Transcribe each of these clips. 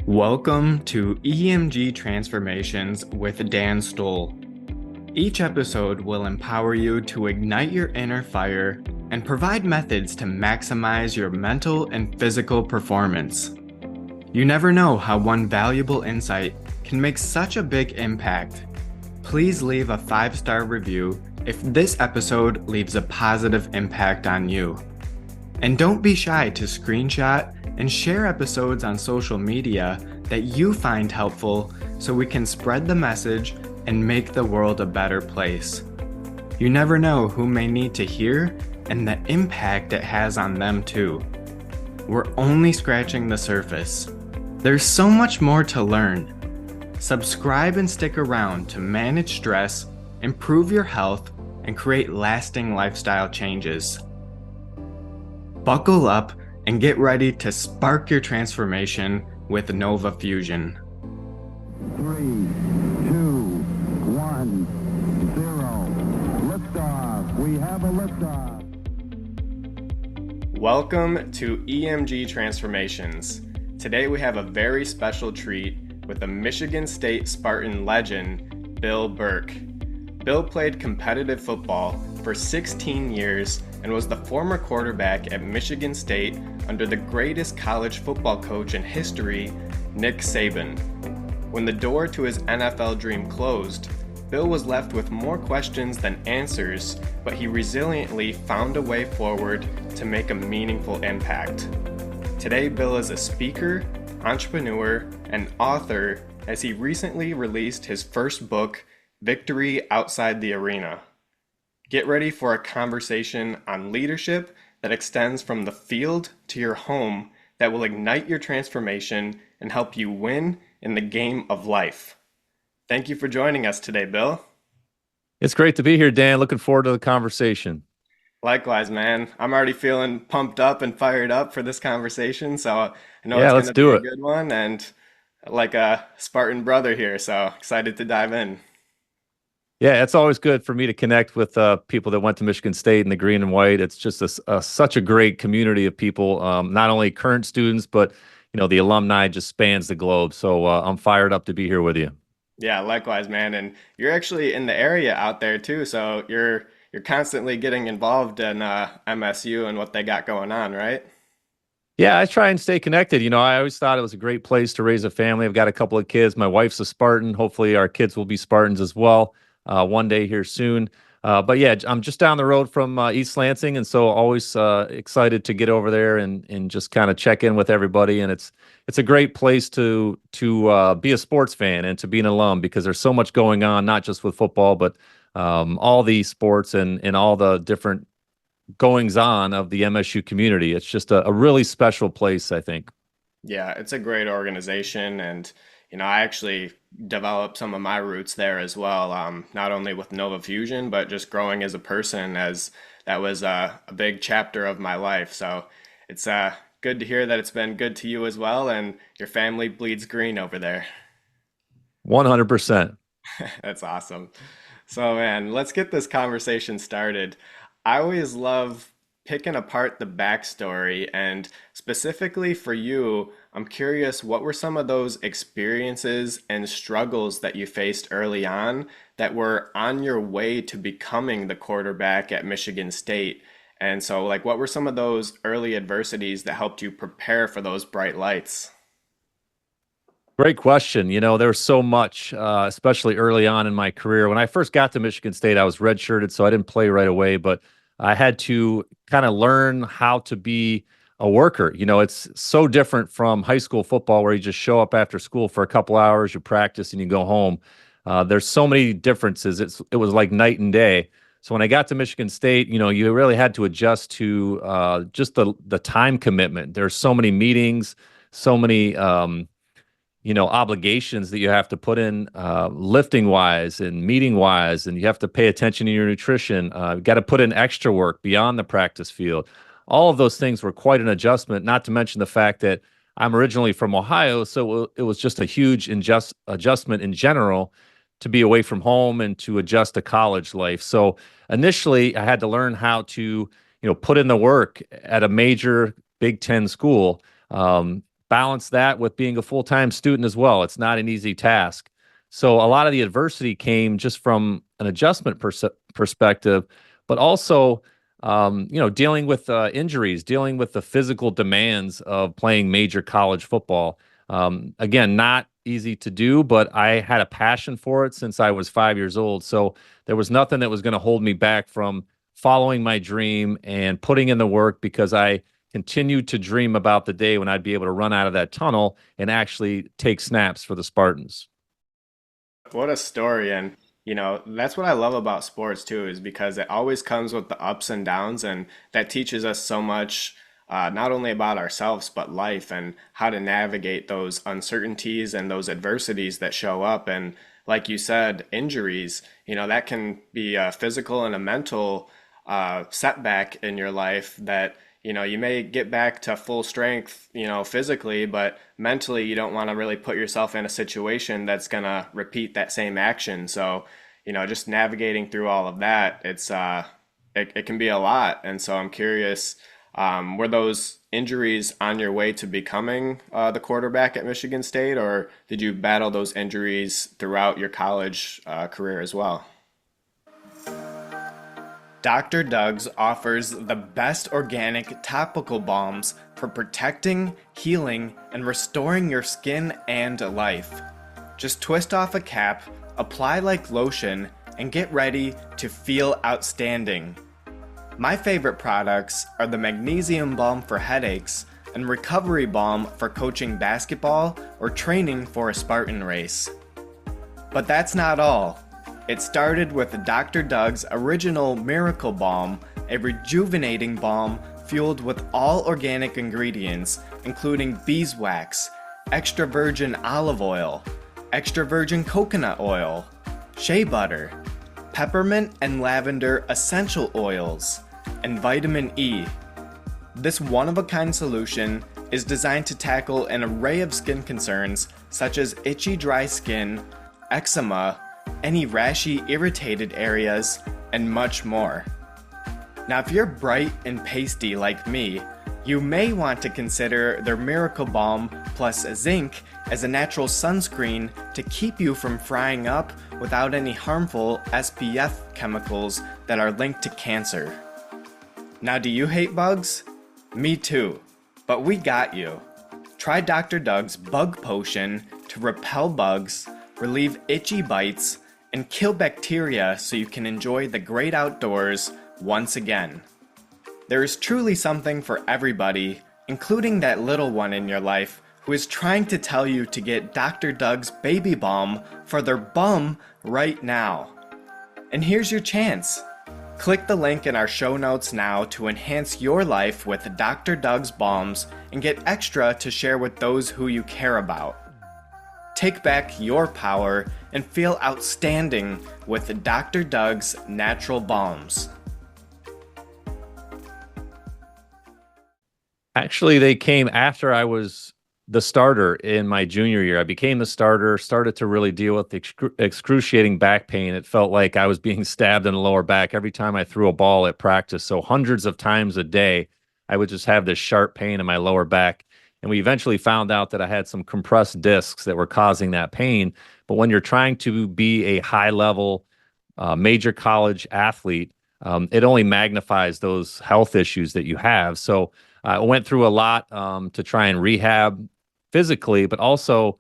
Welcome to EMG Transformations with Dan Stoll. Each episode will empower you to ignite your inner fire and provide methods to maximize your mental and physical performance. You never know how one valuable insight can make such a big impact. Please leave a 5-star review if this episode leaves a positive impact on you. And don't be shy to screenshot and share episodes on social media that you find helpful so we can spread the message and make the world a better place. You never know who may need to hear and the impact it has on them too. We're only scratching the surface. There's so much more to learn. Subscribe and stick around to manage stress, improve your health, and create lasting lifestyle changes. Buckle up and get ready to spark your transformation with Nova Fusion. 3, 2, 1, 0. Liftoff. We have a liftoff. Welcome to EMG Transformations. Today we have a very special treat with the Michigan State Spartan legend, Bill Burke. Bill played competitive football for 16 years and was the former quarterback at Michigan State under the greatest college football coach in history, Nick Saban. When the door to his NFL dream closed, Bill was left with more questions than answers, but he resiliently found a way forward to make a meaningful impact. Today, Bill is a speaker, entrepreneur, and author as he recently released his first book, Victory Outside the Arena. Get ready for a conversation on leadership that extends from the field to your home that will ignite your transformation and help you win in the game of life. Thank you for joining us today, Bill. It's great to be here, Dan. Looking forward to the conversation. Likewise, man. I'm already feeling pumped up and fired up for this conversation, so I know Yeah, it's going let's to be do a it. good one, and like a Spartan brother here, so excited to dive in. Yeah, it's always good for me to connect with people that went to Michigan State in the green and white. It's just such a great community of people, not only current students, but the alumni just spans the globe. So I'm fired up to be here with you. Yeah, likewise, man. And you're actually in the area out there too, so you're constantly getting involved in MSU and what they got going on, right? Yeah, I try and stay connected. I always thought it was a great place to raise a family. I've got a couple of kids. My wife's a Spartan. Hopefully, our kids will be Spartans as well one day here soon. But yeah, I'm just down the road from East Lansing, and so always excited to get over there and just kind of check in with everybody. And it's a great place to be a sports fan and to be an alum because there's so much going on, not just with football, but all the sports and all the different goings on of the MSU community. It's just a really special place, I think. Yeah, it's a great organization, and I actually developed some of my roots there as well. Not only with Nova Fusion, but just growing as a person, as that was a big chapter of my life. So it's good to hear that it's been good to you as well, and your family bleeds green over there. 100%. That's awesome. So, man, let's get this conversation started. I always love picking apart the backstory, and specifically for you, I'm curious, what were some of those experiences and struggles that you faced early on that were on your way to becoming the quarterback at Michigan State? And so, like, what were some of those early adversities that helped you prepare for those bright lights? Great question. There was so much, especially early on in my career. When I first got to Michigan State, I was redshirted, so I didn't play right away, but I had to kind of learn how to be a worker. It's so different from high school football where you just show up after school for a couple hours, you practice, and you go home. There's so many differences. It was like night and day. So when I got to Michigan State, you really had to adjust to just the time commitment. There's so many meetings, so many obligations that you have to put in lifting wise and meeting wise, and you have to pay attention to your nutrition. You've got to put in extra work beyond the practice field. All of those things were quite an adjustment, not to mention the fact that I'm originally from Ohio, so it was just a huge adjustment in general to be away from home and to adjust to college life. So initially, I had to learn how to, put in the work at a major Big Ten school. balance that with being a full-time student as well. It's not an easy task. So a lot of the adversity came just from an adjustment perspective, but also, dealing with injuries, dealing with the physical demands of playing major college football. Again, not easy to do, but I had a passion for it since I was 5 years old. So there was nothing that was going to hold me back from following my dream and putting in the work, because I continued to dream about the day when I'd be able to run out of that tunnel and actually take snaps for the Spartans. What a story. And, that's what I love about sports too, is because it always comes with the ups and downs, and that teaches us so much, not only about ourselves, but life and how to navigate those uncertainties and those adversities that show up. And like you said, injuries, that can be a physical and a mental setback in your life that you may get back to full strength, physically, but mentally you don't want to really put yourself in a situation that's going to repeat that same action. So, just navigating through all of that, it can be a lot. And so I'm curious, were those injuries on your way to becoming the quarterback at Michigan State, or did you battle those injuries throughout your college career as well? Dr. Doug's offers the best organic topical balms for protecting, healing, and restoring your skin and life. Just twist off a cap, apply like lotion, and get ready to feel outstanding. My favorite products are the Magnesium Balm for headaches and Recovery Balm for coaching basketball or training for a Spartan race. But that's not all. It started with Dr. Doug's original Miracle Balm, a rejuvenating balm fueled with all organic ingredients, including beeswax, extra virgin olive oil, extra virgin coconut oil, shea butter, peppermint and lavender essential oils, and vitamin E. This one-of-a-kind solution is designed to tackle an array of skin concerns such as itchy dry skin, eczema, any rashy irritated areas, and much more. Now, if you're bright and pasty like me, you may want to consider their Miracle Balm plus zinc as a natural sunscreen to keep you from frying up without any harmful SPF chemicals that are linked to cancer. Now, do you hate bugs? Me too, but we got you. Try Dr. Doug's Bug Potion to repel bugs, relieve itchy bites, and kill bacteria so you can enjoy the great outdoors once again. There is truly something for everybody, including that little one in your life who is trying to tell you to get Dr. Doug's Baby Balm for their bum right now. And here's your chance. Click the link in our show notes now to enhance your life with Dr. Doug's Balms and get extra to share with those who you care about. Take back your power and feel outstanding with Dr. Doug's Natural Balms. Actually, they came after I was the starter in my junior year. I became the starter, started to really deal with excruciating back pain. It felt like I was being stabbed in the lower back every time I threw a ball at practice. So hundreds of times a day, I would just have this sharp pain in my lower back. And we eventually found out that I had some compressed discs that were causing that pain. But when you're trying to be a high-level major college athlete, it only magnifies those health issues that you have. So I went through a lot to try and rehab physically, but also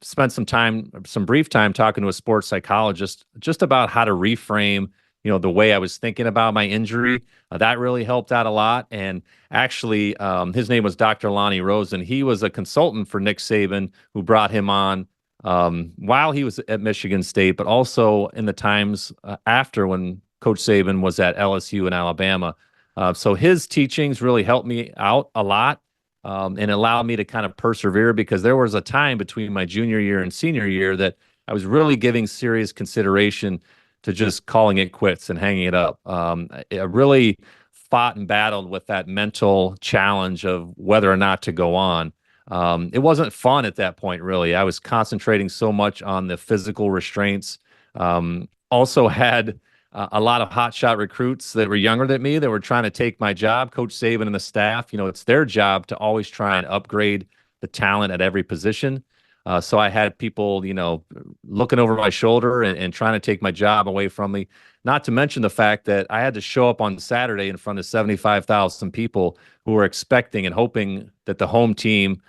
spent some brief time talking to a sports psychologist just about how to reframe, the way I was thinking about my injury. That really helped out a lot. And actually, his name was Dr. Lonnie Rosen. He was a consultant for Nick Saban, who brought him on while he was at Michigan State, but also in the times after, when Coach Saban was at LSU in Alabama. So his teachings really helped me out a lot and allowed me to kind of persevere, because there was a time between my junior year and senior year that I was really giving serious consideration to just calling it quits and hanging it up. I really fought and battled with that mental challenge of whether or not to go on. It wasn't fun at that point, really. I was concentrating so much on the physical restraints. Also had a lot of hotshot recruits that were younger than me that were trying to take my job. Coach Saban and the staff, it's their job to always try and upgrade the talent at every position. So I had people, looking over my shoulder and trying to take my job away from me. Not to mention the fact that I had to show up on Saturday in front of 75,000 people who were expecting and hoping that the home team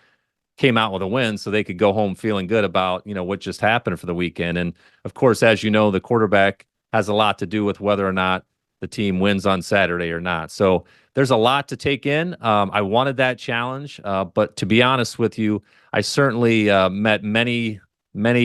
came out with a win so they could go home feeling good about, what just happened for the weekend. And of course, as you know, the quarterback has a lot to do with whether or not the team wins on Saturday or not. So there's a lot to take in. I wanted that challenge, but to be honest with you, I certainly met many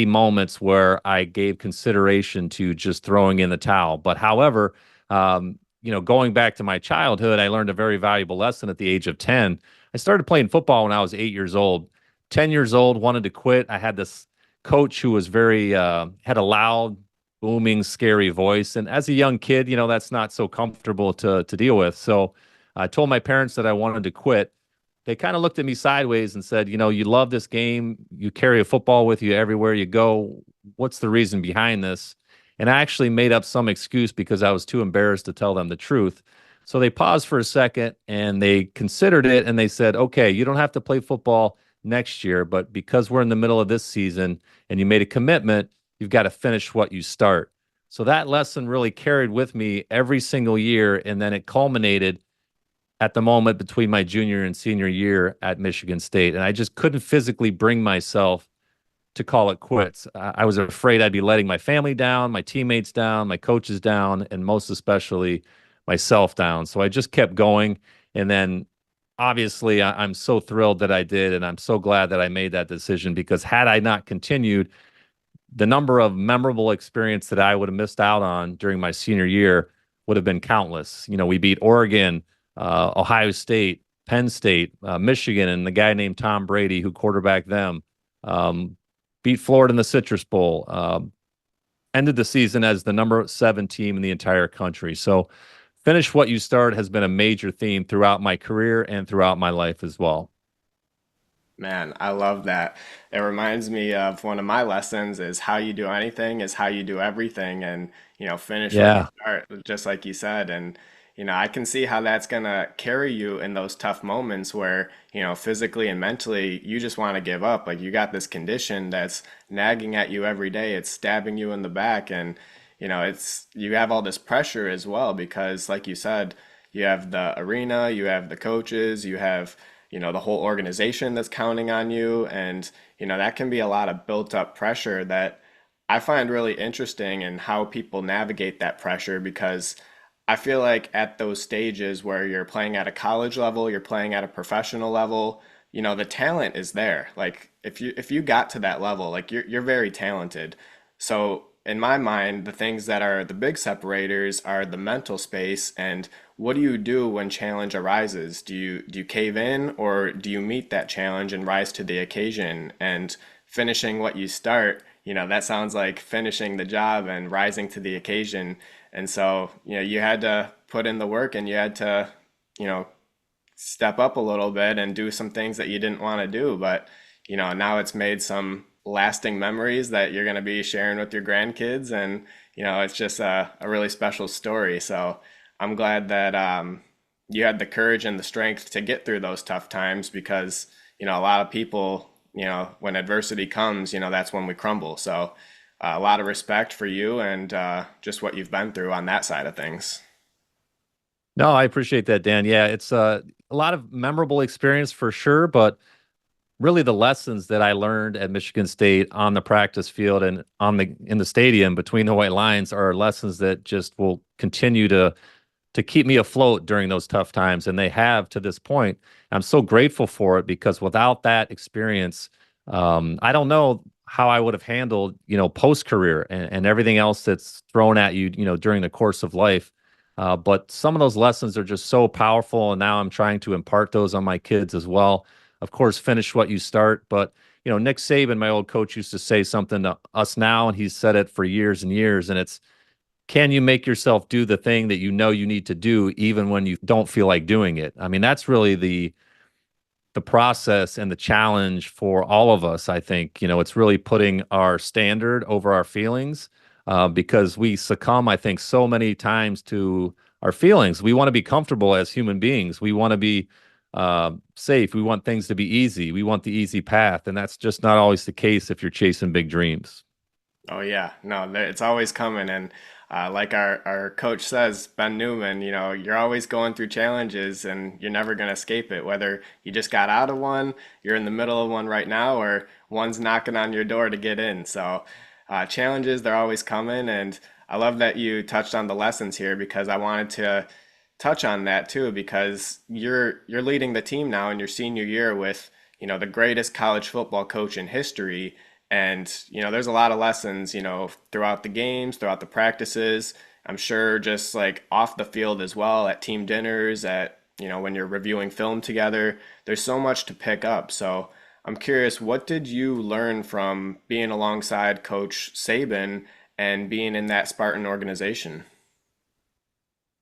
moments where I gave consideration to just throwing in the towel. But however, going back to my childhood, I learned a very valuable lesson at the age of 10. I started playing football when I was 8 years old. 10 years old, wanted to quit. I had this coach who was had a loud, booming, scary voice. And as a young kid, that's not so comfortable to deal with. So I told my parents that I wanted to quit. They kind of looked at me sideways and said, you love this game. You carry a football with you everywhere you go. What's the reason behind this? And I actually made up some excuse because I was too embarrassed to tell them the truth. So they paused for a second and they considered it and they said, okay, you don't have to play football next year, but because we're in the middle of this season and you made a commitment, you've got to finish what you start. So that lesson really carried with me every single year. And then it culminated at the moment between my junior and senior year at Michigan State. And I just couldn't physically bring myself to call it quits. I was afraid I'd be letting my family down, my teammates down, my coaches down, and most especially myself down. So I just kept going. And then obviously I'm so thrilled that I did. And I'm so glad that I made that decision because had I not continued, the number of memorable experience that I would have missed out on during my senior year would have been countless. We beat Oregon, Ohio State, Penn State, Michigan, and the guy named Tom Brady who quarterbacked them. Beat Florida in the Citrus Bowl. Ended the season as the number 7 team in the entire country. So finish what you start has been a major theme throughout my career and throughout my life as well. Man, I love that. It reminds me of one of my lessons is how you do anything is how you do everything and, finish what you Yeah. start, just like you said. And, I can see how that's gonna carry you in those tough moments where, physically and mentally you just want to give up. Like you got this condition that's nagging at you every day. It's stabbing you in the back and, you have all this pressure as well because like you said, you have the arena, you have the coaches, you have the whole organization that's counting on you. And, that can be a lot of built up pressure that I find really interesting in how people navigate that pressure because I feel like at those stages where you're playing at a college level, you're playing at a professional level, the talent is there. Like if you got to that level, like you're very talented. So in my mind, the things that are the big separators are the mental space and what do you do when challenge arises? Do you cave in or do you meet that challenge and rise to the occasion and finishing what you start? That sounds like finishing the job and rising to the occasion. And so, you had to put in the work and you had to, you know, step up a little bit and do some things that you didn't want to do. But, now it's made some lasting memories that you're going to be sharing with your grandkids. And, it's just a really special story. So I'm glad that you had the courage and the strength to get through those tough times because, a lot of people, when adversity comes, that's when we crumble. So a lot of respect for you and just what you've been through on that side of things. No, I appreciate that, Dan. Yeah, it's a lot of memorable experience for sure, but really the lessons that I learned at Michigan State on the practice field and in the stadium between the white lines are lessons that just will continue to keep me afloat during those tough times, and they have to this point. I'm so grateful for it because without that experience, I don't know how I would have handled, post career and everything else that's thrown at you, during the course of life. But some of those lessons are just so powerful, and now I'm trying to impart those on my kids as well. Of course, finish what you start. But Nick Saban, my old coach, used to say something to us now, and he's said it for years and years, and it's, can you make yourself do the thing that you need to do even when you don't feel like doing it? I mean, that's really the process and the challenge for all of us. I think, it's really putting our standard over our feelings because we succumb, I think, so many times to our feelings. We want to be comfortable as human beings. We want to be safe. We want things to be easy. We want the easy path, and that's just not always the case if you're chasing big dreams. Oh yeah, no, it's always coming, and like our coach says, Ben Newman, you're always going through challenges, and you're never gonna escape it. Whether you just got out of one, you're in the middle of one right now, or one's knocking on your door to get in. So challenges, they're always coming, and I love that you touched on the lessons here because I wanted to touch on that too because you're leading the team now in your senior year with the greatest college football coach in history. And there's a lot of lessons throughout the games, throughout the practices. I'm sure just like off the field as well, at team dinners, at when you're reviewing film together, there's so much to pick up. So I'm curious, what did you learn from being alongside Coach Saban and being in that Spartan organization?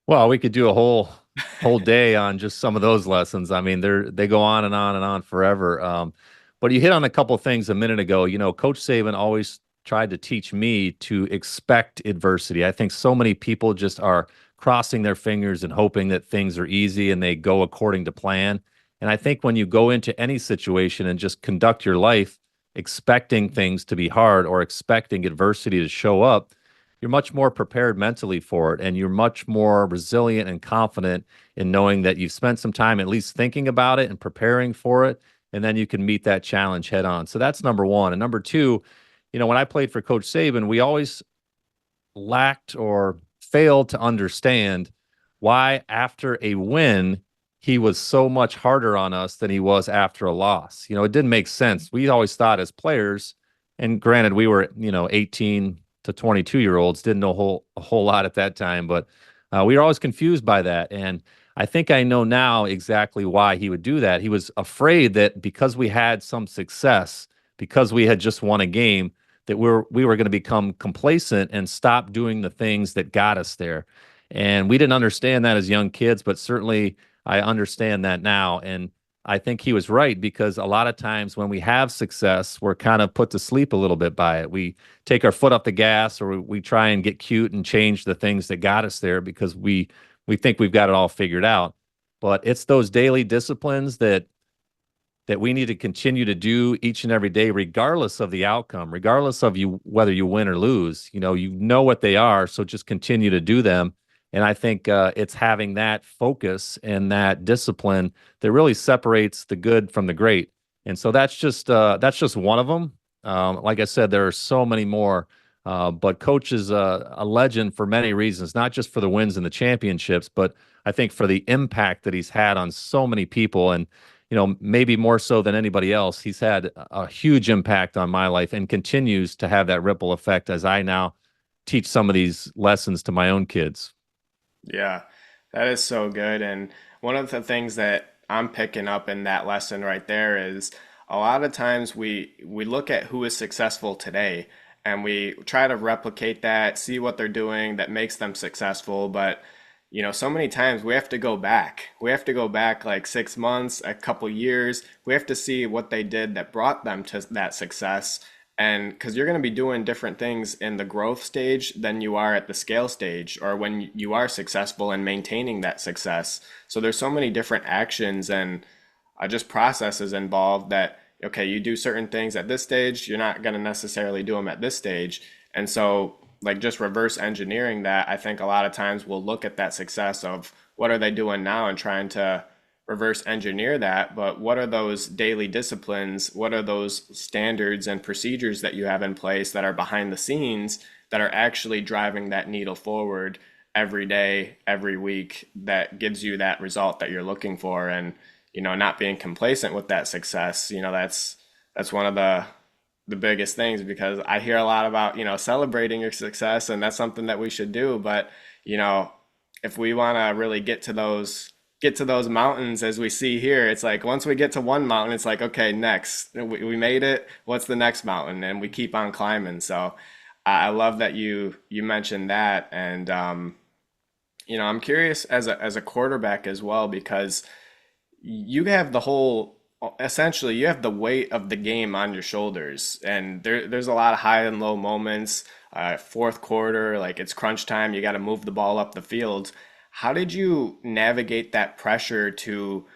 Well, we could do a whole day on just some of those lessons. I mean, they go on and on and on forever. But you hit on a couple of things a minute ago. Coach Saban always tried to teach me to expect adversity. I think so many people just are crossing their fingers and hoping that things are easy and they go according to plan. And I think when you go into any situation and just conduct your life expecting things to be hard or expecting adversity to show up, you're much more prepared mentally for it, and you're much more resilient and confident in knowing that you've spent some time at least thinking about it and preparing for it, and then you can meet that challenge head on. So that's number one. And number two, when I played for Coach Saban, we always lacked or failed to understand why after a win he was so much harder on us than he was after a loss. It didn't make sense. We always thought as players, and granted we were 18 to 22-year-olds, didn't know a whole lot at that time, but we were always confused by that. And I think I know now exactly why he would do that. He was afraid that because we had some success, because we had just won a game, that we were going to become complacent and stop doing the things that got us there. And we didn't understand that as young kids, but certainly I understand that now. And I think he was right because a lot of times when we have success, we're kind of put to sleep a little bit by it. We take our foot off the gas, or we try and get cute and change the things that got us there because we think we've got it all figured out. But it's those daily disciplines that we need to continue to do each and every day, regardless of the outcome, regardless of whether you win or lose. You know what they are, so just continue to do them. And I think it's having that focus and that discipline that really separates the good from the great. And so that's just one of them. Like I said, there are so many more. But Coach is a legend for many reasons, not just for the wins and the championships, but I think for the impact that he's had on so many people. And maybe more so than anybody else, he's had a huge impact on my life and continues to have that ripple effect as I now teach some of these lessons to my own kids. Yeah, that is so good. And one of the things that I'm picking up in that lesson right there is a lot of times we look at who is successful today and we try to replicate that, see what they're doing that makes them successful. But so many times we have to go back. We have to go back like 6 months, a couple years. We have to see what they did that brought them to that success. And because you're going to be doing different things in the growth stage than you are at the scale stage or when you are successful and maintaining that success. So there's so many different actions and just processes involved that, okay, you do certain things at this stage, you're not going to necessarily do them at this stage. And so like just reverse engineering that, I think a lot of times we'll look at that success of what are they doing now and trying to reverse engineer that. But what are those daily disciplines? What are those standards and procedures that you have in place that are behind the scenes that are actually driving that needle forward every day, every week that gives you that result that you're looking for? And, not being complacent with that success, that's one of the biggest things because I hear a lot about, celebrating your success and that's something that we should do. But, if we want to really get to those mountains as we see here, it's like once we get to one mountain, it's like, okay, next, we made it. What's the next mountain? And we keep on climbing. So I love that you mentioned that. And, I'm curious as a quarterback as well, because you have essentially you have the weight of the game on your shoulders, and there's a lot of high and low moments. Fourth quarter, like it's crunch time, you got to move the ball up the field. How did you navigate that pressure to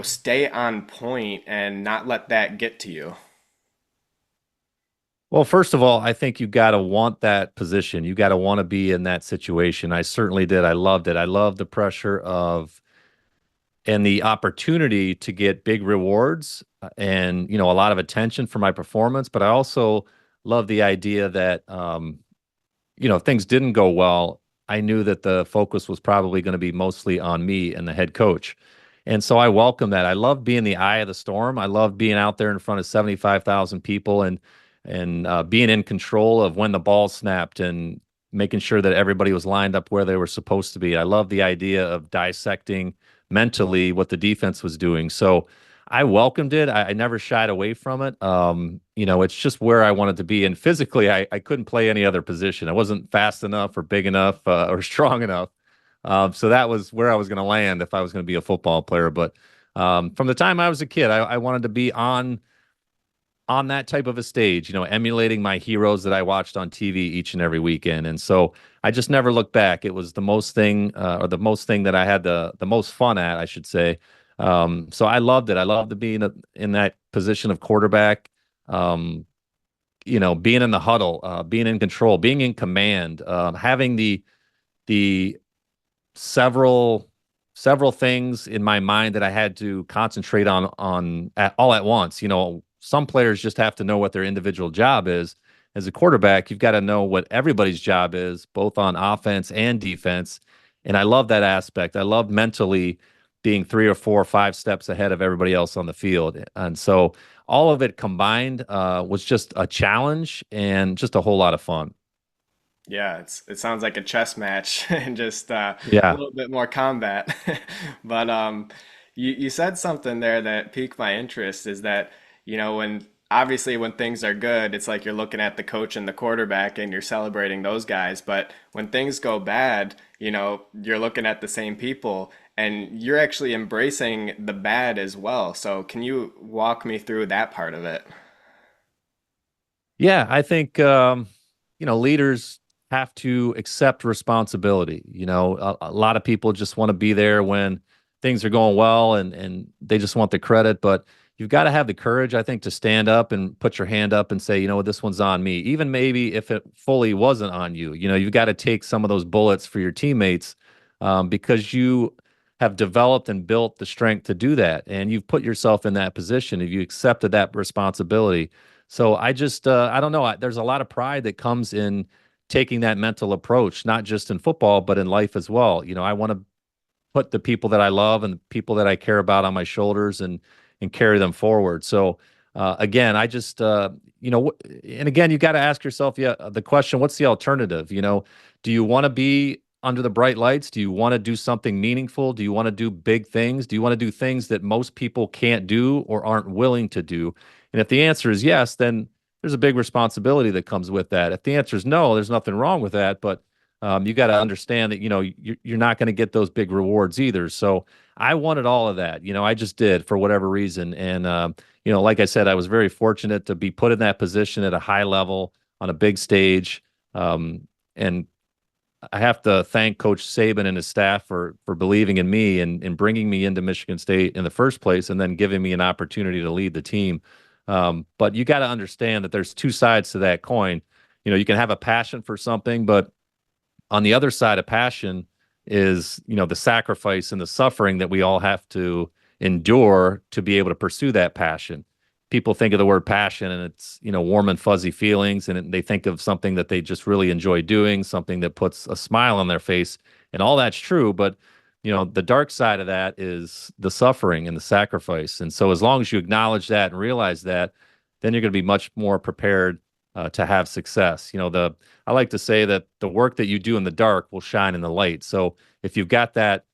stay on point and not let that get to you? Well, first of all, I think you got to want that position. You got to want to be in that situation. I certainly did. I loved it. I loved the pressure of and the opportunity to get big rewards and a lot of attention for my performance. But I also love the idea that if things didn't go well, I knew that the focus was probably going to be mostly on me and the head coach. And so I welcome that. I love being the eye of the storm. I love being out there in front of 75,000 people and being in control of when the ball snapped and making sure that everybody was lined up where they were supposed to be. I love the idea of dissecting mentally what the defense was doing. So I welcomed it. I never shied away from it. It's just where I wanted to be. And physically, I couldn't play any other position. I wasn't fast enough or big enough or strong enough. So that was where I was going to land if I was going to be a football player. But from the time I was a kid, I wanted to be on that type of a stage, emulating my heroes that I watched on TV each and every weekend. And so I just never looked back. It was the most thing, or the most thing that I had the most fun at, I should say. So I loved it. I loved to be in that position of quarterback. Being in the huddle, being in control, being in command, having the several things in my mind that I had to concentrate on all at once. Some players just have to know what their individual job is. As a quarterback, you've got to know what everybody's job is, both on offense and defense. And I love that aspect. I love mentally being 3 or 4 or 5 steps ahead of everybody else on the field. And so all of it combined was just a challenge and just a whole lot of fun. Yeah, it sounds like a chess match and just a Yeah. little bit more combat. But you said something there that piqued my interest is that, when obviously when things are good, it's like you're looking at the coach and the quarterback and you're celebrating those guys. But when things go bad, you're looking at the same people and you're actually embracing the bad as well. So can you walk me through that part of it? Yeah, I think leaders have to accept responsibility. A lot of people just want to be there when things are going well and they just want the credit, but you've got to have the courage, I think, to stand up and put your hand up and say, this one's on me. Even maybe if it fully wasn't on you, you've got to take some of those bullets for your teammates because you have developed and built the strength to do that. And you've put yourself in that position if you accepted that responsibility. So I don't know. There's a lot of pride that comes in taking that mental approach, not just in football, but in life as well. I want to put the people that I love and the people that I care about on my shoulders and carry them forward. So again, I just and again, you got to ask yourself, yeah, the question, what's the alternative? Do you want to be under the bright lights? Do you want to do something meaningful? Do you want to do big things? Do you want to do things that most people can't do or aren't willing to do? And if the answer is yes, then there's a big responsibility that comes with that. If the answer is no, there's nothing wrong with that, but you got to understand that you're not going to get those big rewards either. So I wanted all of that. I just did for whatever reason, and like I said, I was very fortunate to be put in that position at a high level on a big stage. And I have to thank Coach Saban and his staff for believing in me and bringing me into Michigan State in the first place, and then giving me an opportunity to lead the team. But you got to understand that there's two sides to that coin. You can have a passion for something, but on the other side of passion is, the sacrifice and the suffering that we all have to endure to be able to pursue that passion. People think of the word passion and it's, warm and fuzzy feelings, and they think of something that they just really enjoy doing, something that puts a smile on their face. And all that's true, but the dark side of that is the suffering and the sacrifice. And so as long as you acknowledge that and realize that, then you're going to be much more prepared to have success. I like to say that the work that you do in the dark will shine in the light. So if you've got that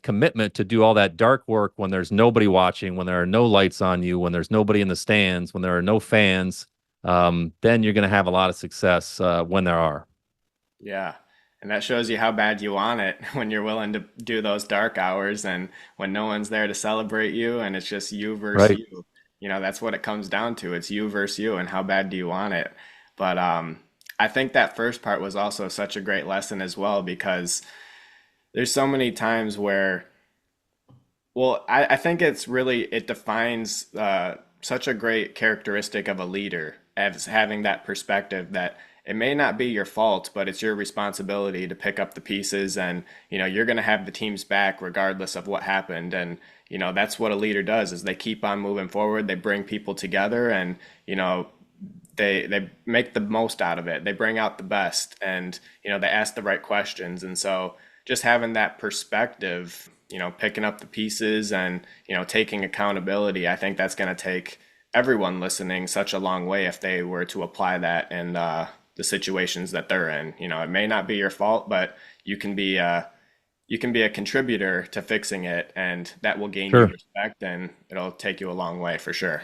commitment to do all that dark work when there's nobody watching, when there are no lights on you, when there's nobody in the stands, when there are no fans, then you're going to have a lot of success when there are. Yeah. And that shows you how bad you want it when you're willing to do those dark hours and when no one's there to celebrate you and it's just you versus Right. you. That's what it comes down to. It's you versus you and how bad do you want it. But I think that first part was also such a great lesson as well because there's so many times where Well, I think it defines such a great characteristic of a leader as having that perspective that it may not be your fault, but it's your responsibility to pick up the pieces and, you're going to have the team's back regardless of what happened. And, that's what a leader does is they keep on moving forward. They bring people together and, they make the most out of it. They bring out the best and, they ask the right questions. And so just having that perspective, picking up the pieces and, taking accountability, I think that's going to take everyone listening such a long way if they were to apply that in the situations that they're in. It may not be your fault, but you can be you can be a contributor to fixing it, and that will gain you Sure. respect, and it'll take you a long way for sure.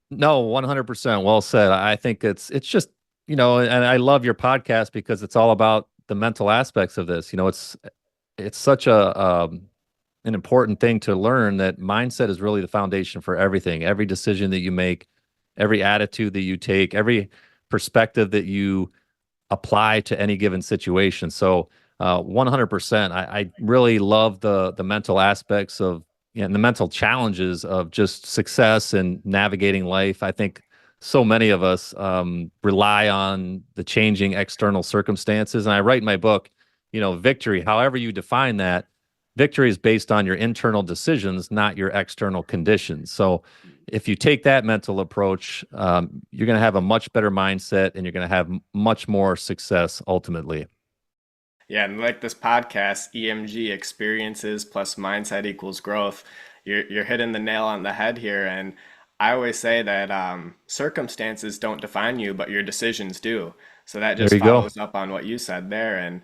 No, 100% well said. I think it's just, and I love your podcast because it's all about the mental aspects of this. It's such a an important thing to learn that mindset is really the foundation for everything. Every decision that you make, every attitude that you take, every perspective that you apply to any given situation. So, 100%. I really love the mental aspects of, and the mental challenges of just success and navigating life. I think so many of us rely on the changing external circumstances. And I write in my book, victory, however you define that, victory is based on your internal decisions, not your external conditions. So if you take that mental approach, you're going to have a much better mindset and you're going to have much more success ultimately. Yeah, and like this podcast, EMG experiences plus mindset equals growth. You're hitting the nail on the head here, and I always say that circumstances don't define you, but your decisions do. So that There just you go. follows up on what you said there, and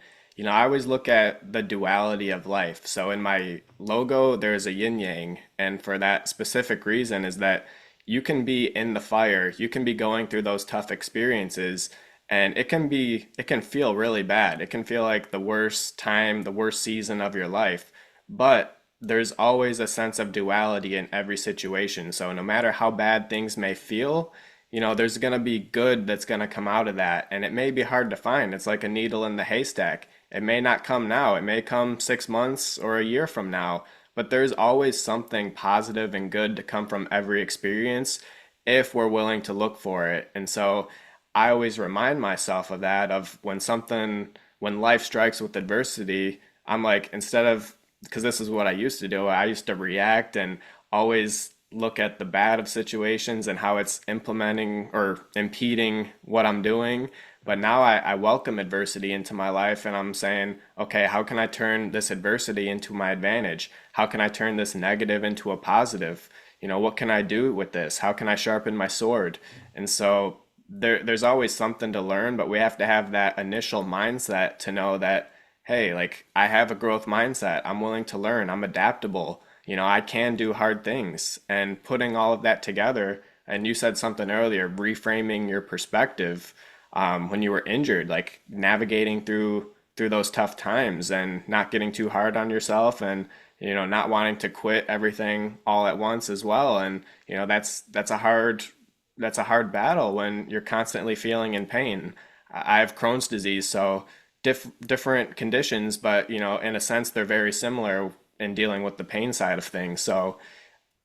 I always look at the duality of life. So in my logo, there's a yin yang, and for that specific reason is that you can be in the fire, you can be going through those tough experiences, and it can feel really bad. It can feel like the worst time, the worst season of your life. But there's always a sense of duality in every situation. So no matter how bad things may feel, there's going to be good that's going to come out of that. And it may be hard to find. It's like a needle in the haystack. It may not come now. It may come 6 months or a year from now. But there's always something positive and good to come from every experience if we're willing to look for it. And so I always remind myself of that, of when life strikes with adversity, I'm like, instead of, because this is what I used to do, I used to react and always look at the bad of situations and how it's implementing or impeding what I'm doing. But now I welcome adversity into my life and I'm saying, okay, how can I turn this adversity into my advantage? How can I turn this negative into a positive? What can I do with this? How can I sharpen my sword? And so there's always something to learn, but we have to have that initial mindset to know that, hey, like I have a growth mindset. I'm willing to learn. I'm adaptable. I can do hard things. And putting all of that together, and you said something earlier, reframing your perspective when you were injured, like navigating through those tough times and not getting too hard on yourself and not wanting to quit everything all at once as well. And that's a hard battle when you're constantly feeling in pain. I have Crohn's disease, so different conditions, but in a sense, they're very similar in dealing with the pain side of things. So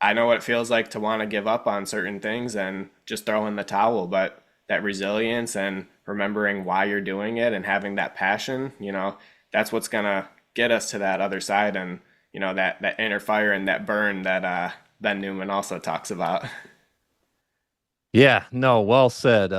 I know what it feels like to want to give up on certain things and just throw in the towel, but that resilience and remembering why you're doing it and having that passion, that's what's gonna get us to that other side and that inner fire and that burn that Ben Newman also talks about. Yeah, no, well said.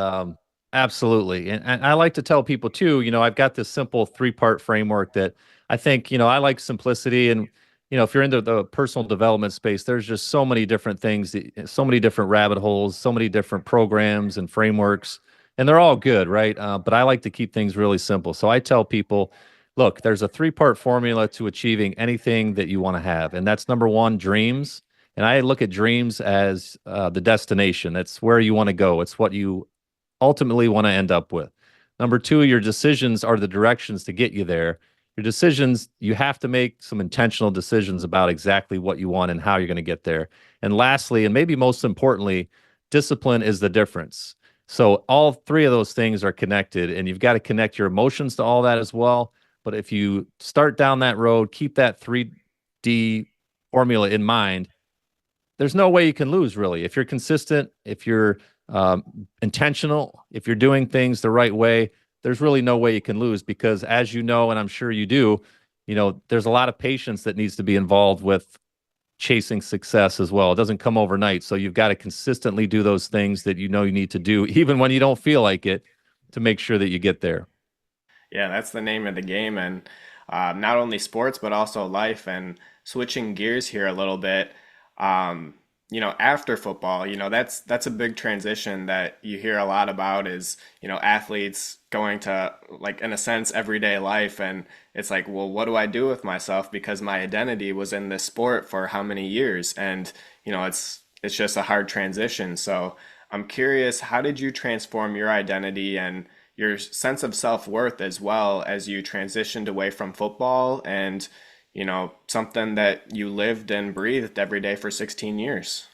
Absolutely. And I like to tell people too, I've got this simple three-part framework that I think, I like simplicity. And, if you're into the personal development space, there's just so many different things, so many different rabbit holes, so many different programs and frameworks, and they're all good, right? But I like to keep things really simple. So I tell people, look, there's a three-part formula to achieving anything that you want to have. And that's number one, dreams. And I look at dreams as the destination. That's where you want to go. It's what you ultimately want to end up with. Number two, your decisions are the directions to get you there. Your decisions, you have to make some intentional decisions about exactly what you want and how you're going to get there. And lastly, and maybe most importantly, discipline is the difference. So all three of those things are connected, and you've got to connect your emotions to all that as well. But if you start down that road, keep that D formula in mind, there's no way you can lose really. If you're consistent, if you're intentional, if you're doing things the right way, there's really no way you can lose because as you know, and I'm sure you do, there's a lot of patience that needs to be involved with chasing success as well. It doesn't come overnight. So you've got to consistently do those things that you know you need to do, even when you don't feel like it, to make sure that you get there. Yeah, that's the name of the game, and not only sports but also life. And switching gears here a little bit, um, after football, that's a big transition that you hear a lot about is athletes going to like in a sense everyday life, and it's like, well, what do I do with myself because my identity was in this sport for how many years, and it's just a hard transition. So I'm curious, how did you transform your identity and your sense of self-worth as well as you transitioned away from football and, something that you lived and breathed every day for 16 years?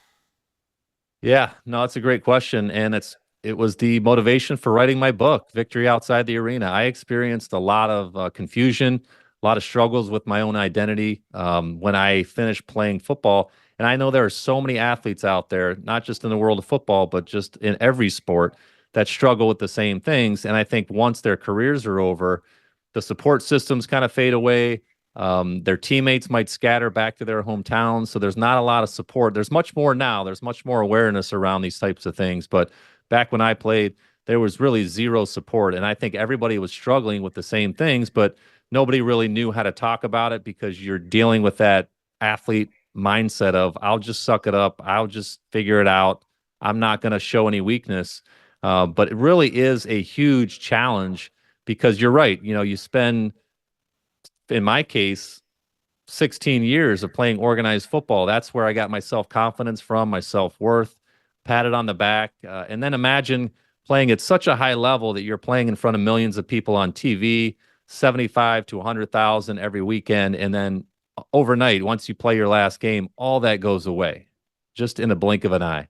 Yeah, no, it's a great question. And it was the motivation for writing my book, Victory Outside the Arena. I experienced a lot of confusion, a lot of struggles with my own identity when I finished playing football. And I know there are so many athletes out there, not just in the world of football, but just in every sport that struggle with the same things. And I think once their careers are over, the support systems kind of fade away. Their teammates might scatter back to their hometowns. So there's not a lot of support. There's much more now. There's much more awareness around these types of things. But back when I played, there was really zero support. And I think everybody was struggling with the same things, but nobody really knew how to talk about it because you're dealing with that athlete mindset of, I'll just suck it up. I'll just figure it out. I'm not going to show any weakness. But it really is a huge challenge because you're right. You spend, in my case, 16 years of playing organized football. That's where I got my self confidence from, my self worth, patted on the back. And then imagine playing at such a high level that you're playing in front of millions of people on TV, 75 to 100,000 every weekend. And then overnight, once you play your last game, all that goes away just in a blink of an eye.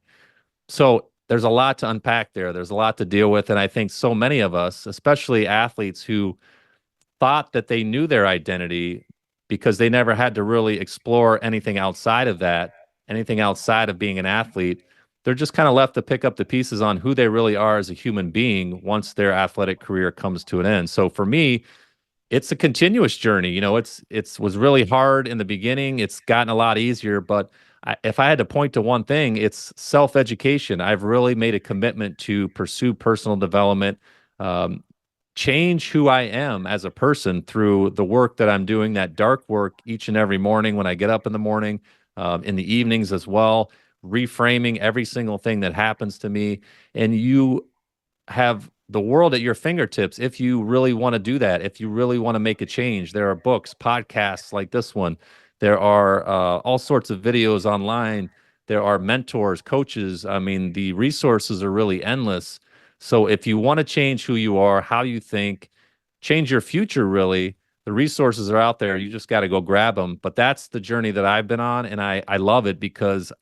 So there's a lot to unpack there. There's a lot to deal with. And I think so many of us, especially athletes who thought that they knew their identity because they never had to really explore anything outside of that, anything outside of being an athlete. They're just kind of left to pick up the pieces on who they really are as a human being once their athletic career comes to an end. So for me, it's a continuous journey. It's was really hard in the beginning. It's gotten a lot easier, but if I had to point to one thing, it's self-education. I've really made a commitment to pursue personal development, um, change who I am as a person through the work that I'm doing, that dark work each and every morning when I get up in the morning, in the evenings as well, reframing every single thing that happens to me. And you have the world at your fingertips if you really want to do that, if you really want to make a change. There are books, podcasts like this one. There are all sorts of videos online. There are mentors, coaches. I mean, the resources are really endless. So if you want to change who you are, how you think, change your future, really, the resources are out there. You just got to go grab them. But that's the journey that I've been on. And I love it because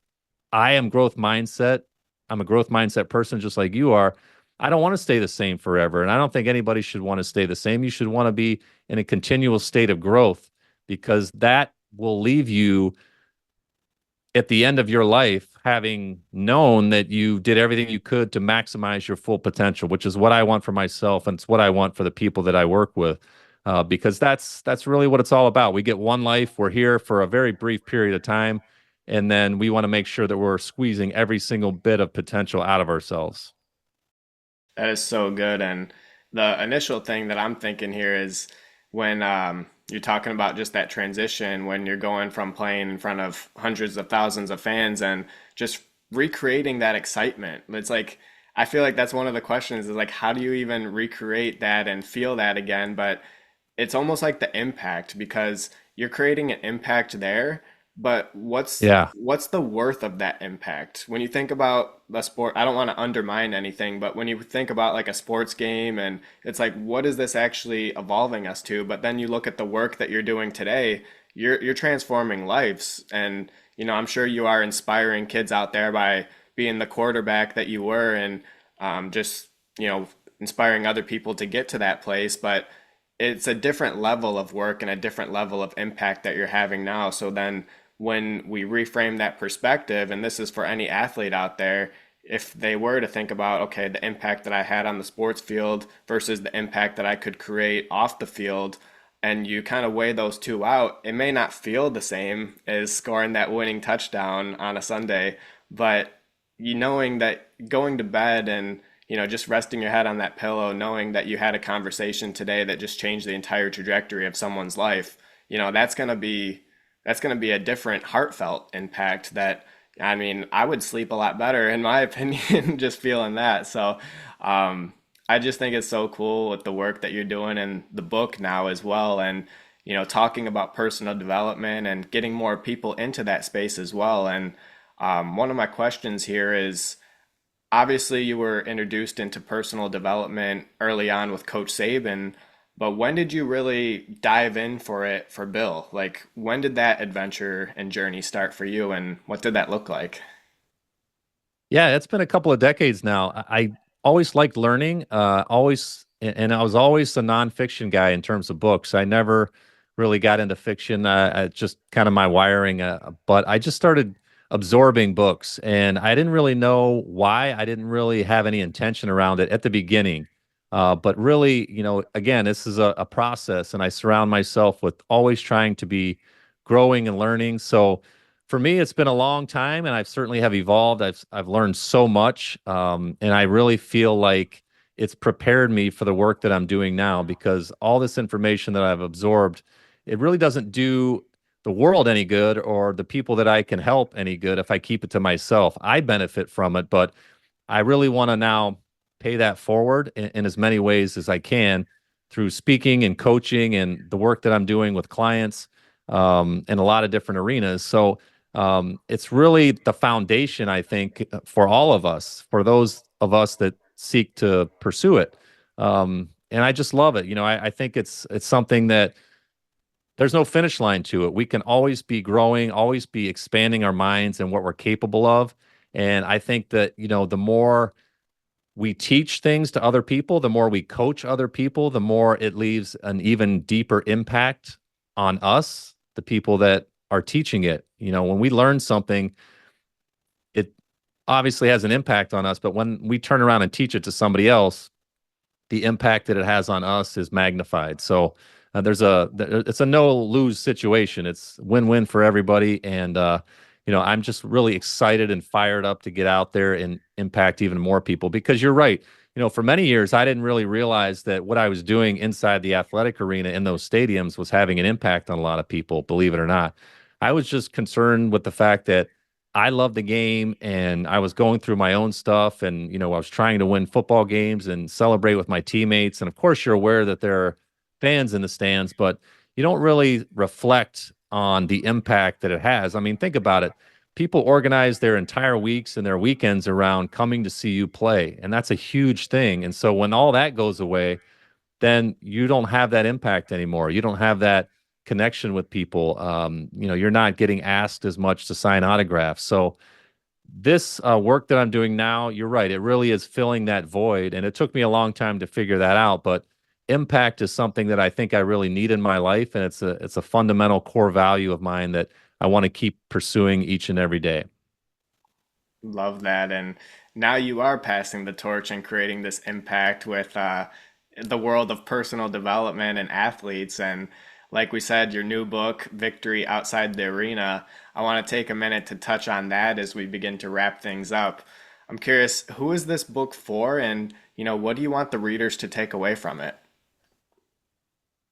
I am growth mindset. I'm a growth mindset person, just like you are. I don't want to stay the same forever. And I don't think anybody should want to stay the same. You should want to be in a continual state of growth because that will leave you at the end of your life having known that you did everything you could to maximize your full potential, which is what I want for myself. And it's what I want for the people that I work with. Because that's really what it's all about. We get one life. We're here for a very brief period of time. And then we want to make sure that we're squeezing every single bit of potential out of ourselves. That is so good. And the initial thing that I'm thinking here is when you're talking about just that transition, when you're going from playing in front of hundreds of thousands of fans and just recreating that excitement. It's like, I feel like that's one of the questions is like, how do you even recreate that and feel that again? But it's almost like the impact because you're creating an impact there, but Yeah. what's the worth of that impact? When you think about the sport, I don't want to undermine anything, but when you think about like a sports game and it's like, what is this actually evolving us to? But then you look at the work that you're doing today, you're transforming lives. And, I'm sure you are inspiring kids out there by being the quarterback that you were and just, inspiring other people to get to that place. But it's a different level of work and a different level of impact that you're having now. So then when we reframe that perspective, and this is for any athlete out there, if they were to think about, okay, the impact that I had on the sports field versus the impact that I could create off the field, and you kind of weigh those two out, it may not feel the same as scoring that winning touchdown on a Sunday, but you knowing that going to bed and just resting your head on that pillow, knowing that you had a conversation today that just changed the entire trajectory of someone's life, that's gonna be a different heartfelt impact that, I mean, I would sleep a lot better in my opinion just feeling that. So I just think it's so cool with the work that you're doing in the book now as well, and talking about personal development and getting more people into that space as well. And one of my questions here is, obviously you were introduced into personal development early on with Coach Saban, but when did you really dive in for it for Bill? Like, when did that adventure and journey start for you, and what did that look like? Yeah, it's been a couple of decades now. I always liked learning, and I was always a nonfiction guy in terms of books. I never really got into fiction. Just kind of my wiring. But I just started absorbing books, and I didn't really know why. I didn't really have any intention around it at the beginning. But really, again, this is a process, and I surround myself with always trying to be growing and learning. So for me, it's been a long time, and I've certainly have evolved. I've learned so much, and I really feel like it's prepared me for the work that I'm doing now because all this information that I've absorbed, it really doesn't do the world any good or the people that I can help any good if I keep it to myself. I benefit from it, but I really want to now pay that forward in as many ways as I can through speaking and coaching and the work that I'm doing with clients in a lot of different arenas. So it's really the foundation, I think, for all of us, for those of us that seek to pursue it. And I just love it. I think it's something that there's no finish line to it. We can always be growing, always be expanding our minds and what we're capable of. And I think that, the more we teach things to other people, the more we coach other people, the more it leaves an even deeper impact on us, the people that are teaching it. When we learn something, it obviously has an impact on us, but when we turn around and teach it to somebody else, the impact that it has on us is magnified. So it's a no lose situation. It's win-win for everybody. And, I'm just really excited and fired up to get out there and impact even more people because you're right. For many years, I didn't really realize that what I was doing inside the athletic arena in those stadiums was having an impact on a lot of people, believe it or not. I was just concerned with the fact that I loved the game and I was going through my own stuff and, I was trying to win football games and celebrate with my teammates. And of course, you're aware that there are fans in the stands, but you don't really reflect on the impact that it has. I mean, think about it. People organize their entire weeks and their weekends around coming to see you play, and that's a huge thing. And so when all that goes away, then you don't have that impact anymore. You don't have that connection with people. You're not getting asked as much to sign autographs. So this work that I'm doing now, you're right. It really is filling that void. And it took me a long time to figure that out. But impact is something that I think I really need in my life. And it's a fundamental core value of mine that I want to keep pursuing each and every day. Love that. And now you are passing the torch and creating this impact with the world of personal development and athletes. And like we said, your new book, Victory Outside the Arena, I want to take a minute to touch on that as we begin to wrap things up. I'm curious, who is this book for, and what do you want the readers to take away from it?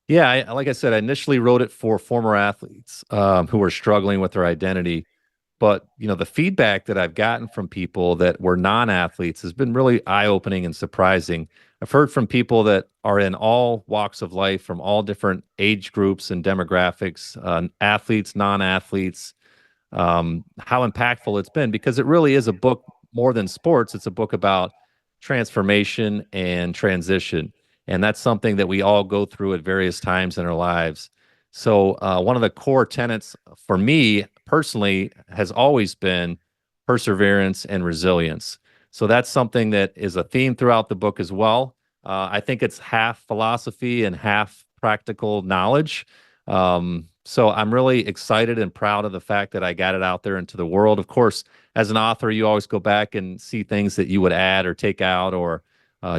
Yeah, like I said, I initially wrote it for former athletes who were struggling with their identity. But, the feedback that I've gotten from people that were non-athletes has been really eye-opening and surprising. I've heard from people that are in all walks of life, from all different age groups and demographics, athletes, non-athletes, how impactful it's been because it really is a book more than sports. It's a book about transformation and transition. And that's something that we all go through at various times in our lives. So, one of the core tenets for me personally has always been perseverance and resilience. So, that's something that is a theme throughout the book as well. I think it's half philosophy and half practical knowledge. So I'm really excited and proud of the fact that I got it out there into the world. Of course, as an author, you always go back and see things that you would add or take out or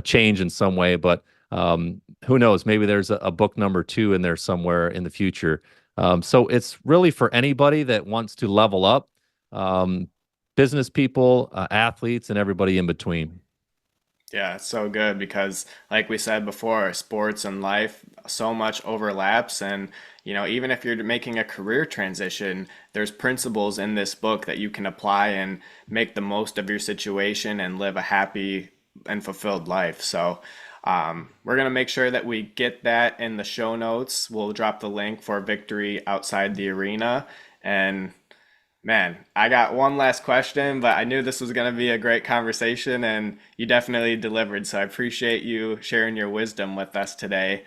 change in some way. But who knows? Maybe there's a book number 2 in there somewhere in the future. So it's really for anybody that wants to level up, business people, athletes, and everybody in between. Yeah, it's so good because, like we said before, sports and life so much overlaps. And, even if you're making a career transition, there's principles in this book that you can apply and make the most of your situation and live a happy and fulfilled life. So, we're going to make sure that we get that in the show notes. We'll drop the link for Victory Outside the Arena. And man, I got one last question, but I knew this was going to be a great conversation and you definitely delivered. So I appreciate you sharing your wisdom with us today.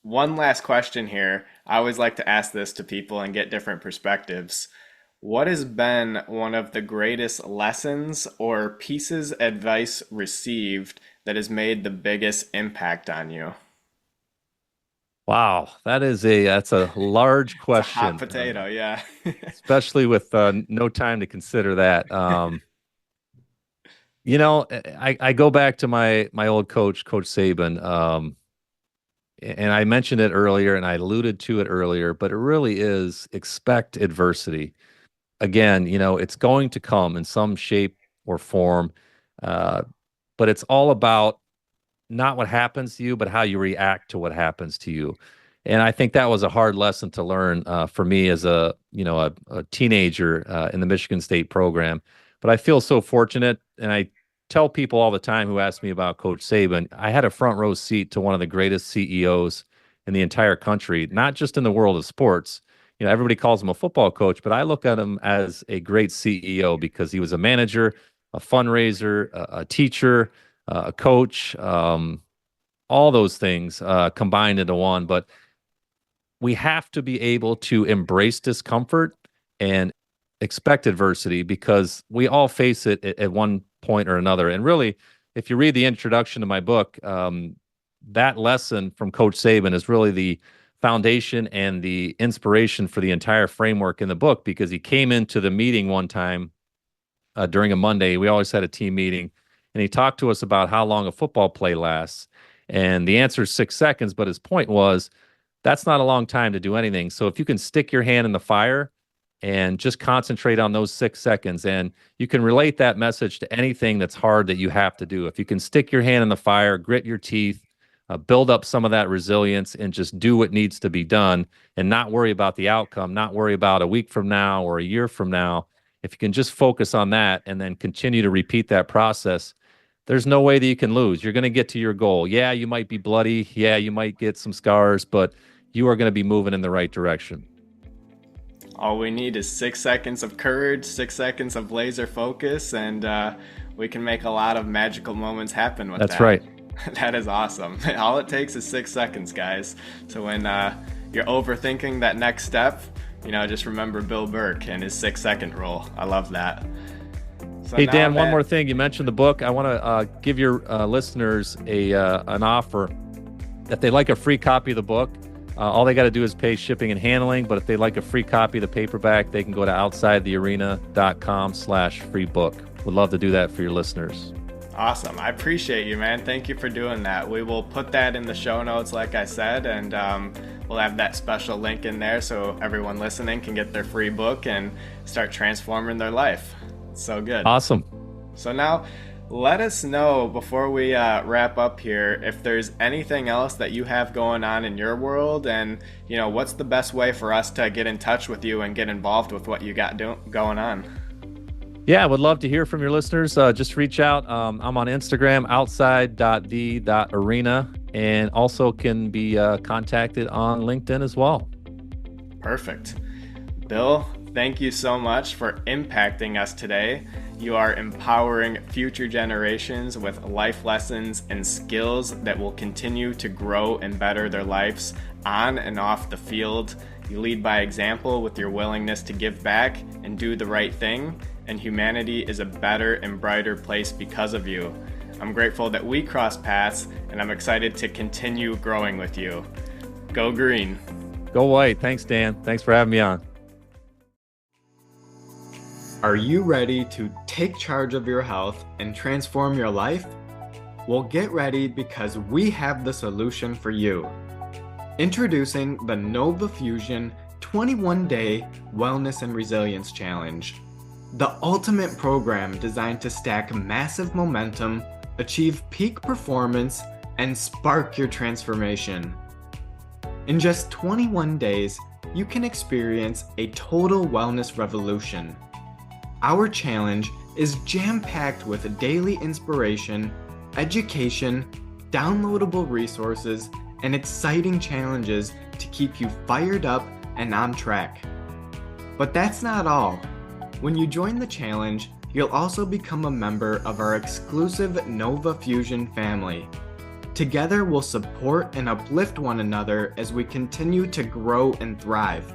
One last question here. I always like to ask this to people and get different perspectives. What has been one of the greatest lessons or pieces of advice received that has made the biggest impact on you? Wow, that's a large It's a hot question, potato, yeah. especially with no time to consider that. I go back to my old coach, Coach Saban, and I mentioned it earlier, and I alluded to it earlier, but it really is expect adversity. Again, it's going to come in some shape or form, uh, but it's all about not what happens to you, but how you react to what happens to you. And I think that was a hard lesson to learn for me as a teenager in the Michigan State program. But I feel so fortunate, and I tell people all the time who ask me about Coach Saban, I had a front row seat to one of the greatest CEOs in the entire country, not just in the world of sports. Everybody calls him a football coach, but I look at him as a great CEO because he was a manager, a fundraiser, a teacher, a coach, all those things combined into one. But we have to be able to embrace discomfort and expect adversity because we all face it at one point or another. And really, if you read the introduction to my book, that lesson from Coach Saban is really the foundation and the inspiration for the entire framework in the book because he came into the meeting one time during a Monday. We always had a team meeting, and he talked to us about how long a football play lasts. And the answer is 6 seconds, but his point was that's not a long time to do anything. So if you can stick your hand in the fire and just concentrate on those 6 seconds, and you can relate that message to anything that's hard that you have to do. If you can stick your hand in the fire, grit your teeth, build up some of that resilience and just do what needs to be done and not worry about the outcome, not worry about a week from now or a year from now. If you can just focus on that and then continue to repeat that process, there's no way that you can lose. You're going to get to your goal. Yeah, you might be bloody. Yeah, you might get some scars, but you are going to be moving in the right direction. All we need is 6 seconds of courage, 6 seconds of laser focus, and we can make a lot of magical moments happen with that. That's right. That is awesome. All it takes is 6 seconds, guys. So when you're overthinking that next step, just remember Bill Burke and his 6-second rule. I love that. So hey, Dan, one more thing. You mentioned the book. I want to give your listeners an offer. If they like a free copy of the book, all they got to do is pay shipping and handling. But if they like a free copy of the paperback, they can go to outsidethearena.com/free book. Would love to do that for your listeners. Awesome. I appreciate you, man. Thank you for doing that. We will put that in the show notes, like I said, and we'll have that special link in there so everyone listening can get their free book and start transforming their life. So good. Awesome. So now let us know before we wrap up here if there's anything else that you have going on in your world, and what's the best way for us to get in touch with you and get involved with what you got going on. Yeah, I would love to hear from your listeners. Just reach out. I'm on Instagram, outside.the.arena, and also can be contacted on LinkedIn as well. Perfect. Bill, thank you so much for impacting us today. You are empowering future generations with life lessons and skills that will continue to grow and better their lives on and off the field. You lead by example with your willingness to give back and do the right thing, and humanity is a better and brighter place because of you. I'm grateful that we crossed paths, and I'm excited to continue growing with you. Go green. Go white. Thanks, Dan. Thanks for having me on. Are you ready to take charge of your health and transform your life? Well, get ready because we have the solution for you. Introducing the Nova Fusion 21-Day Wellness and Resilience Challenge, the ultimate program designed to stack massive momentum, achieve peak performance, and spark your transformation. In just 21 days, you can experience a total wellness revolution. Our challenge is jam-packed with daily inspiration, education, downloadable resources, and exciting challenges to keep you fired up and on track. But that's not all. When you join the challenge, you'll also become a member of our exclusive Nova Fusion family. Together, we'll support and uplift one another as we continue to grow and thrive.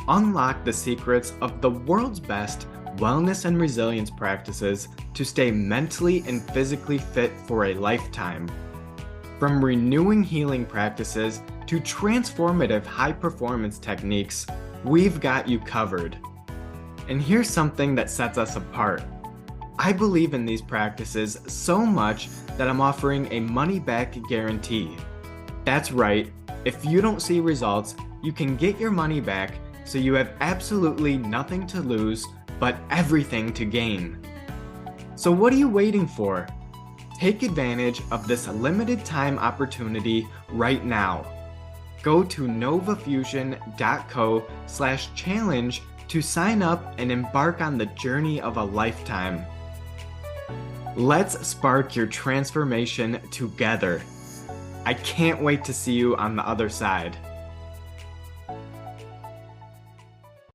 Unlock the secrets of the world's best wellness and resilience practices to stay mentally and physically fit for a lifetime. From renewing healing practices to transformative high-performance techniques, we've got you covered. And here's something that sets us apart. I believe in these practices so much that I'm offering a money-back guarantee. That's right, if you don't see results, you can get your money back, so you have absolutely nothing to lose, but everything to gain. So what are you waiting for? Take advantage of this limited time opportunity right now. Go to novafusion.co/challenge to sign up and embark on the journey of a lifetime. Let's spark your transformation together. I can't wait to see you on the other side.